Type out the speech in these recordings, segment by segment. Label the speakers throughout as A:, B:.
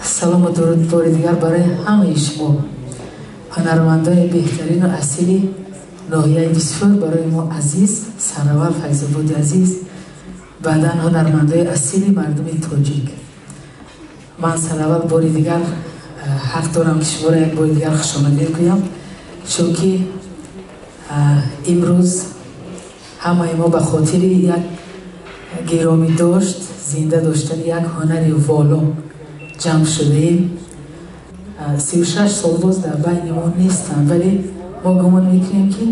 A: سلام و درود بار دیگر برای همه شما هنرمندان بهترین و اصیلی ناحیه دیسفور. برای ما عزیز سرور فیض‌آبادی عزیز، بعدا هنرمندان اصیلی مردم تاجیک. من سرور بار دیگر حق دارم که شما را یک بار دیگر خوش آمدید گویم، چون که امروز همه ما به خاطر یک گرامی داشت زنده داشتن یک هنر والا جمع شده ایم. 36 سال باز در بین ما نیستن، ولی ما گمان میکنیم که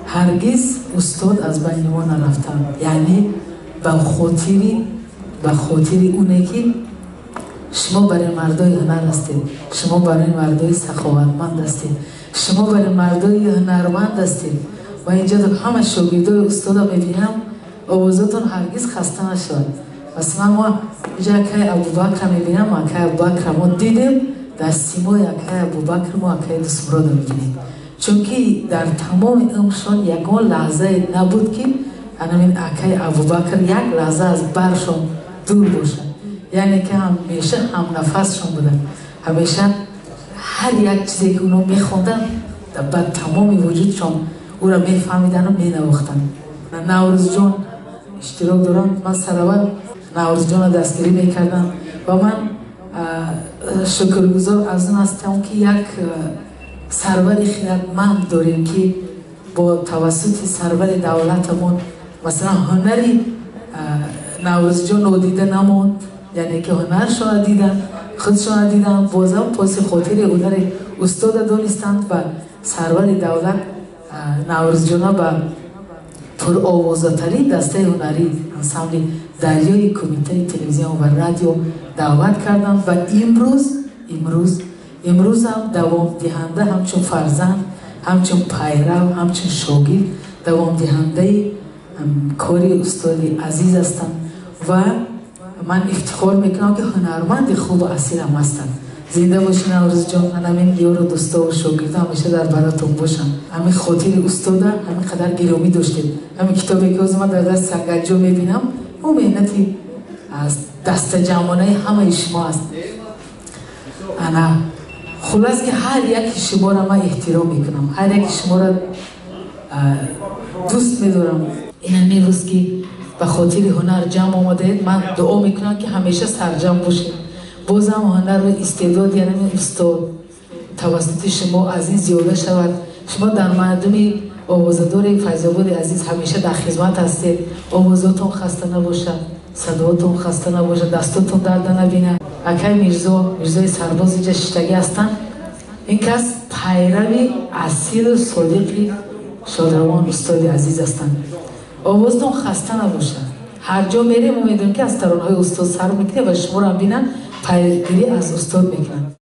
A: هرگز استاد از بین ما نرفتن. یعنی به خاطر اونه که شما برای مردای هنر هستید، شما برای مردای سخاوتمند هستید، شما برای مردای هنرمند هستید. و اینجا همه شاگردای استاد میبینم آوازتون هرگز خسته نشد. مثلا ما اینجا که ابوبکر میبینم، ما که ابوبکر ما دیدیم در سیمای که ابوبکر ما که دسمراد میبینیم، چون که در تمام عمرشان یگان لحظه نبود که همین اکای ابوبکر یک لحظه از برشان دور باشن. یعنی که همیشه هم نفسشون بودن، همیشه هر یک چیزی که اونو میخوندن در تمام وجودشان او را میفهمیدن و مینواختن. نوروز جان اشتراک دارم، من سرور نوروز جان را دستگیری میکردم و من شکرگزار از اون هستم که یک سرور خیرتمند داریم که با توسط سرور دولتمون مثلا هنری نوروز جان نادیده نموند. یعنی که هنرشان دیدن، خودشان دیدن، بازم پاس خاطر هنر استاد دانستند و سرور دولت نوروز جان به پر آوازه‌ترین دسته هنری انسامبل دریای کمیته تلویزیون و رادیو دعوت کردند و امروز هم دوام دهنده، همچون فرزند، همچون پیرو، همچون شاگرد دوام دهنده کاری استاد عزیز هستند و من افتخار میکنم که هنرمند خوب و اصیل هم هستند. زنده باشین نوروز جان. همین یار و دوستا و شاگرد همیشه در براتون باشن. همین خاطر استاد همین قدر گرامی داشتید. همین کتابی که من در دست سرگرجو میبینم اون مهنتی از دست جمعانه همه شما است. انا خلاص که هر یک شما را من احترام میکنم، هر یک شما را دوست میدارم. این امروز که به خاطر هنر جمع آمده، من دعا میکنم که همیشه سرجم باشید. بازم هنر و استعداد یعنی استاد توسط شما عزیز زیاده شود. شما در مردم آوازدار فیض‌آبادی عزیز همیشه در خدمت هستید. آوازاتون خسته نباشد، صداتون خسته نباشد، دستاتون درد نبینه. اکای میرزای سرباز اینجا شیشتگی هستن. این کس پیروی اصیل و صادقی شادروان استاد عزیز هستند. آوازتون خسته نباشد. هر جا میریم و میدونیم که از ترانه‌های استاد سر میکنه و شما رو هم بینن پیگیری از استاد میکنن.